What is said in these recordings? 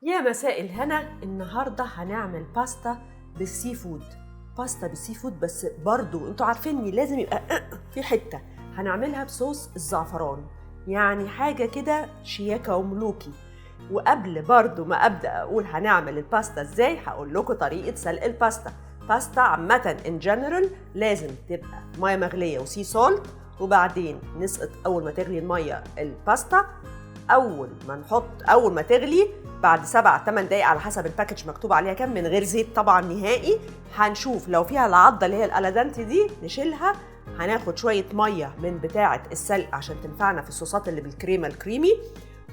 يا مساء الهنا. النهارده هنعمل باستا بالسي فود. باستا بالسي فود، بس برضو انتوا عارفيني لازم يبقى في حته. هنعملها بصوص الزعفران، يعني حاجه كده شياكه وملوكي. وقبل برضو ما ابدا اقول هنعمل الباستا ازاي، هقول لكم طريقه سلق الباستا. باستا عامه ان جنرال لازم تبقى ميه مغليه وسي سولت، وبعدين نسقط اول ما تغلي الميه الباستا. اول ما تغلي بعد 7-8 دقايق على حسب الباكج مكتوب عليها كام، من غير زيت طبعا نهائي. هنشوف لو فيها العضه اللي هي الالادانتي دي نشيلها. هناخد شويه ميه من بتاعه السلق عشان تنفعنا في الصوصات اللي بالكريمه الكريمي،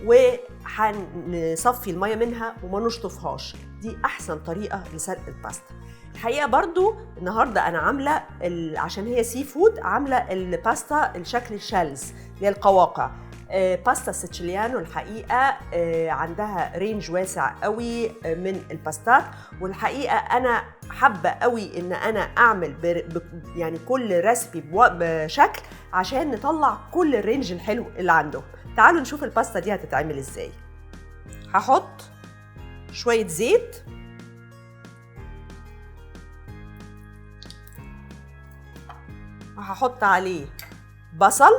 وهنصفي الميه منها وما نشطفهاش. دي احسن طريقه لسلق الباستا. الحقيقه برضو النهارده انا عامله عشان هي سي فود، عامله الباستا الشكل الشالز اللي هي القواقع. باستا سيتشيليانو الحقيقه عندها رينج واسع قوي من الباستات، والحقيقه انا حابه قوي ان انا اعمل يعني كل ريسبي بشكل عشان نطلع كل الرينج الحلو اللي عنده. تعالوا نشوف الباستا دي هتتعمل ازاي. هحط شويه زيت، وهحط عليه بصل،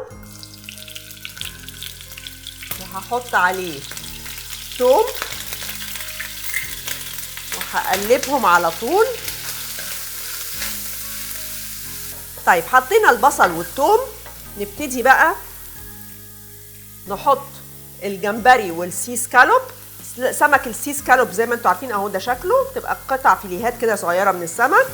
وهحط عليه ثوم، وهقلبهم على طول. طيب حطينا البصل والثوم، نبتدي بقى نحط الجمبري والسي سكالوب. سمك السي سكالوب زي ما انتوا عارفين اهو، ده شكله تبقى قطع فيليهات كده صغيره من السمك.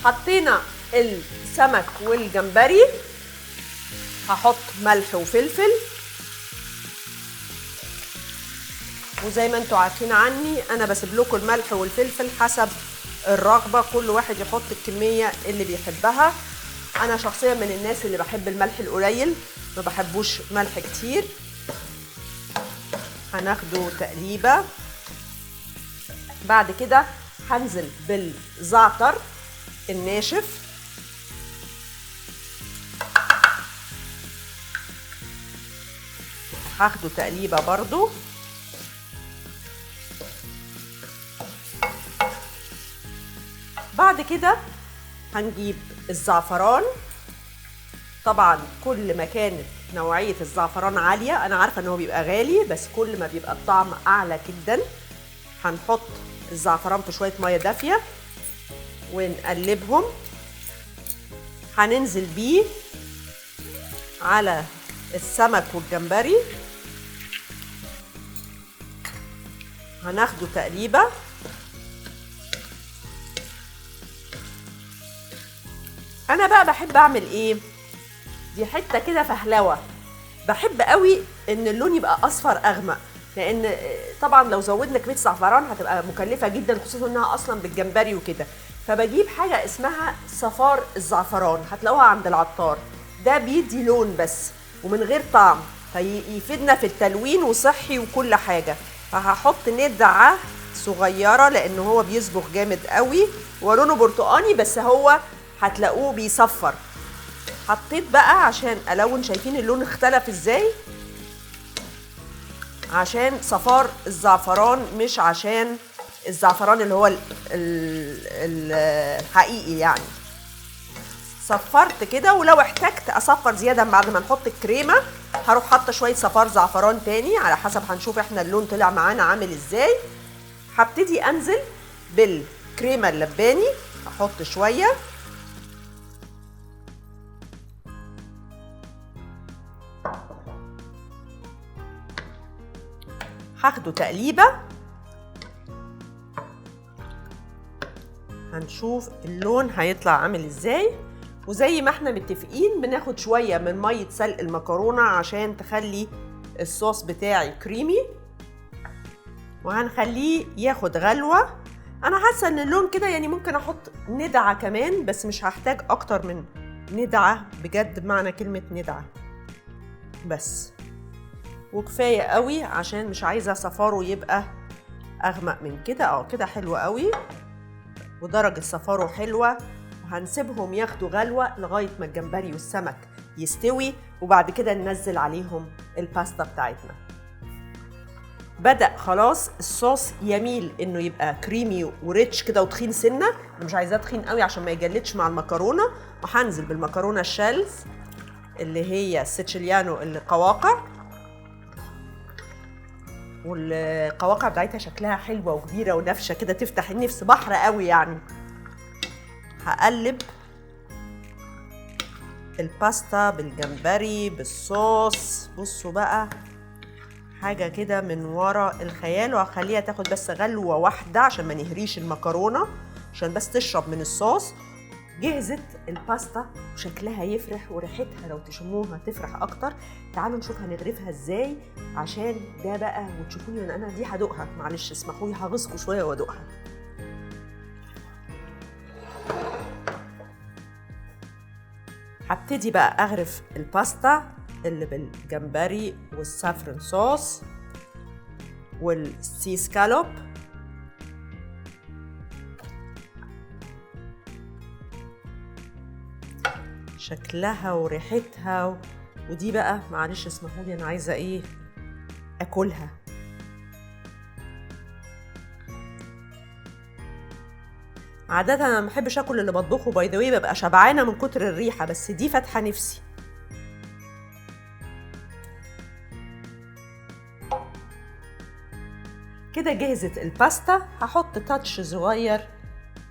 حطينا السمك والجمبري، هحط ملح وفلفل، وزي ما انتوا عارفين عني انا بسيب لكم الملح والفلفل حسب الرغبه، كل واحد يحط الكميه اللي بيحبها. انا شخصيا من الناس اللي بحب الملح القليل، ما بحبوش ملح كتير. هناخده تقليبه. بعد كده هنزل بالزعتر الناشف، هاخده تقليبه برضو. بعد كده هنجيب الزعفران. طبعا كل ما كانت نوعيه الزعفران عاليه، انا عارفه ان هو بيبقى غالي، بس كل ما بيبقى الطعم اعلى جدا. هنحط الزعفران في شويه ميه دافيه ونقلبهم. هننزل بيه على السمك والجمبري، هناخده تقليبه. انا بقى بحب اعمل ايه، دي حته كده فهلوه. بحب قوي ان اللون يبقى اصفر اغمق، لان طبعا لو زودنا كميه زعفران هتبقى مكلفه جدا، خصوصا انها اصلا بالجمبري وكده. فبجيب حاجه اسمها صفار الزعفران، هتلاقوها عند العطار. ده بيدي لون بس ومن غير طعم، فيفيدنا في التلوين وصحي وكل حاجه. فهحط ندعه صغيره لان هو بيصبغ جامد قوي، ولونه برتقاني بس هو هتلاقوه بيصفر. حطيت بقى عشان الون، شايفين اللون اختلف ازاي؟ عشان صفار الزعفران، مش عشان الزعفران اللي هو الحقيقي يعني. صفرت كده، ولو احتجت اصفر زياده بعد ما نحط الكريمه هروح حاطه شويه صفار زعفران تاني، على حسب هنشوف احنا اللون طلع معانا عامل ازاي. هبتدي انزل بالكريمه اللباني، هحط شويه، هاخده تقليبه. هنشوف اللون هيطلع عامل ازاي. وزي ما احنا متفقين بناخد شويه من ميه سلق المكرونه عشان تخلي الصوص بتاعي كريمي، وهنخليه ياخد غلوه. انا حاسه ان اللون كده يعني ممكن احط ندعه كمان، بس مش هحتاج اكتر من ندعه بجد، بمعنى كلمه ندعه بس، وكفايه قوي عشان مش عايزه صفاره يبقى اغمق من كده. كده حلو قوي، ودرجه صفاره حلوه. وهنسيبهم ياخدوا غلوة لغاية ما الجمبري والسمك يستوي، وبعد كده ننزل عليهم الباستا بتاعتنا. بدأ خلاص الصوص يميل انه يبقى كريمي وريتش كده وتخين سنة، انا مش عايزاه تخين قوي عشان ما يجلدش مع المكرونة. وهنزل بالمكرونة الشيلز اللي هي السيتشيليانو القواقع، والقواقع بتاعتها شكلها حلوة وكبيرة ونفشة كده تفتح النفس، بحر قوي يعني. هقلب الباستا بالجمبري بالصوص، بصوا بقى حاجة كده من ورا الخيال. وهخليها تاخد بس غلوة واحدة عشان ما نهريش المكرونة، عشان بس تشرب من الصوص. جهزت الباستا وشكلها يفرح وريحتها لو تشموها تفرح اكتر. تعالوا نشوف هنغرفها ازاي عشان ده بقى وتشوفوني انا دي هدوقها. معلش اسمحوا لي هغصكوا شويه وادوقها. هبتدي بقى اغرف الباستا اللي بالجمبري والسافرن صوص والسي سكالوب. شكلها وريحتها ودي بقى معلش اسمحوا لي انا عايزه ايه اكلها. عاده انا ما بحبش اكل اللي بطبخه باي ذا واي، ببقى شبعانه من كتر الريحه، بس دي فاتحه نفسي. كده جهزت الباستا. هحط تاتش صغير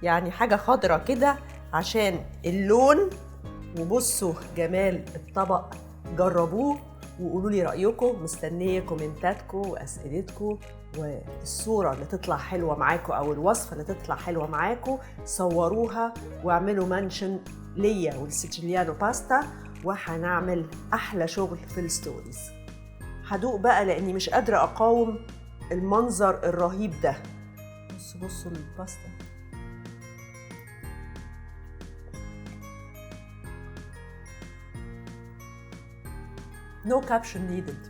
يعني حاجه خضرة كده عشان اللون. وبصوا جمال الطبق، جربوه وقولوا لي رأيكم. مستنية كومنتاتكم وأسئلتكم، والصورة اللي تطلع حلوة معاكم أو الوصفة اللي تطلع حلوة معاكم صوروها واعملوا منشن ليا والسيتشيليانو باستا، وهنعمل أحلى شغل في الستوريز. هدوق بقى لأني مش قادرة أقاوم المنظر الرهيب ده. بصوا الباستا. No caption needed.